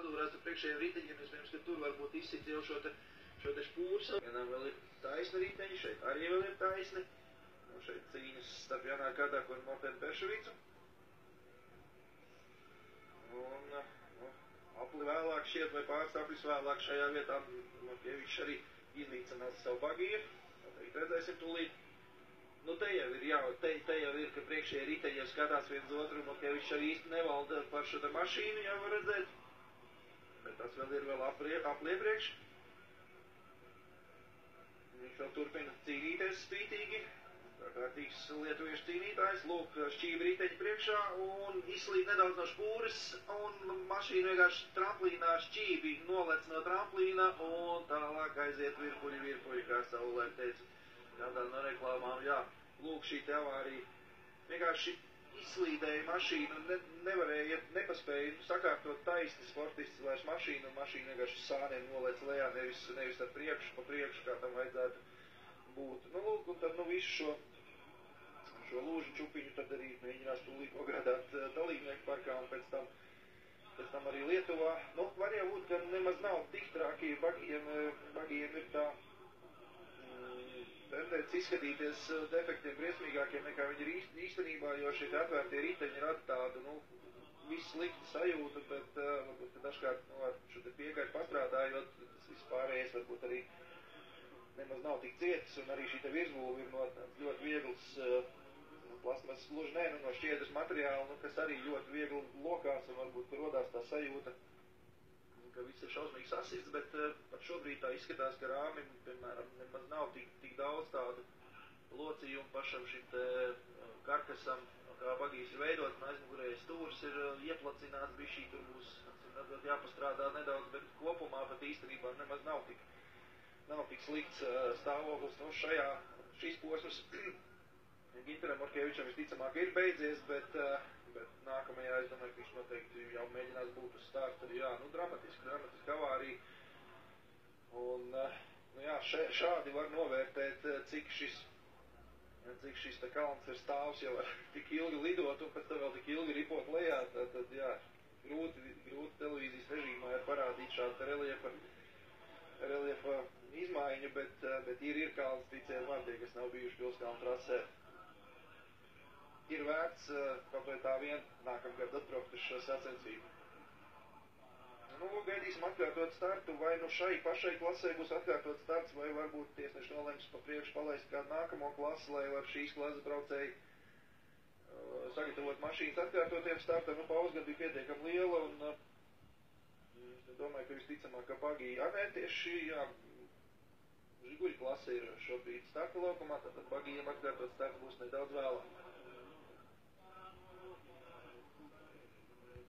sadūrās ar priekšējiem riteņiem, iespējams, ka tur varbūt izsit jau šo te špūrs. Vienam vēl ir taisna riteņi, šeit arī vēl ir taisni. Nu, šeit cīņas starp Janā Kadaku un Mortenu Perševicu. Un apli vēlāk šķiet, vai pāris aplis vēlāk šajā vietā Morkevičs arī iznīcinās savu bagiju. Noteikti redzēsim tūlīt. Nu, te jau ir, jā, te jau ir, ka priekšējie riteņi jau skatās viens otru, Morkevičs arī īsti nevalda par šo te mašīnu, jau var redzēt. Bet tas vēl ir vēl apliepriekš. Viņš vēl turpina cīnīties spītīgi. Tā kārtīgs lietuviešu cīnītājs, lūk, šķīvi riteņi priekšā un izslīd nedaudz no špūres un mašīna vienkārši tramplīnā šķīvi nolec no tramplīna un tālāk aiziet virpuļi, kā savulaik teica. Kādā no reklāmām, jā, lūk, šī te avārija vienkārši izslīdēja mašīnu, nevarēja, nepaspēja sakārtot taisni sportisti vairs mašīnu, un mašīna vienkārši sāniem nolec lejā, nevis ar priekšu, pa priekšu, kā tam vajadzētu būt. Nu, lūk, un tad, visu šo lūžu čupiņu tad arī mēģinās tūlīt nogādāt dalībnieku parkā, un pēc tam arī Lietuvā. Nu, var jau būt, ka nemaz nav tik trāki, bagiem ir tā tendence izskatīties defektiem briesmīgākiem nekā viņi ir īstenībā, jo šie atvērtie riteņi rada tādu, viss sliktu sajūtu, bet varbūt dažkārt ar šo te piekaļu pastrādājot, tas viss pārējais varbūt arī nemaz nav tik cietis, un arī šī te virsbūve ir no ļoti viegls plasmas, gluži nē, no šķiedras materiāla, kas arī ļoti viegli lokās, un varbūt rodās tā sajūta, ka viss ir šausmīgi sasīts, bet pat šobrīd tā izskatās, ka rāmim, piemēram, nemaz nav tik daudz tādu locījumu pašam šim te karkasam, kā bagīs ir veidot, un aizmugurējais stūrs ir ieplacināts, bišķī tur būs jāpastrādā nedaudz, bet kopumā pat īstenībā nemaz nav tik slikts stāvoklis. Nu, šīs posmas Ginteram Morkevičam visticamāk ir beidzies, bet nākamajā, es domāju, ka viņš noteikti jau mēģinās būt uz startu. Jā, dramatiska avārija. Un, jā, šādi var novērtēt, cik šis te kalns ir stāvs, jau tik ilgi lidot un pēc tam vēl tik ilgi ripot lejā. Tad, jā, grūti televīzijas režīmā ir parādīt šādu reliefa izmaiņu, bet ir kalns, ticiet man, tie, kas nav bijuši Pilskalnu trasē. Ir vērts kaut vai tā vien nākamgad atbraukt uz šo sacensību. Nu, gaidīsim atkārtot startu, vai šai pašai klasē būs atkārtot starts, vai varbūt tiesneši nolems pa priekšu palaist kādu nākamo klasi, lai var šīs klases braucēji sagatavot mašīnas atkārtotiem startam. Pauze gan bija pietiekami liela, un es domāju, ka visticamāk, ka bagija tieši, jā, Žiguļu klase ir šobrīd starta laukumā, tātad bagijiem atkārtot starts būs nedaudz vēlāk.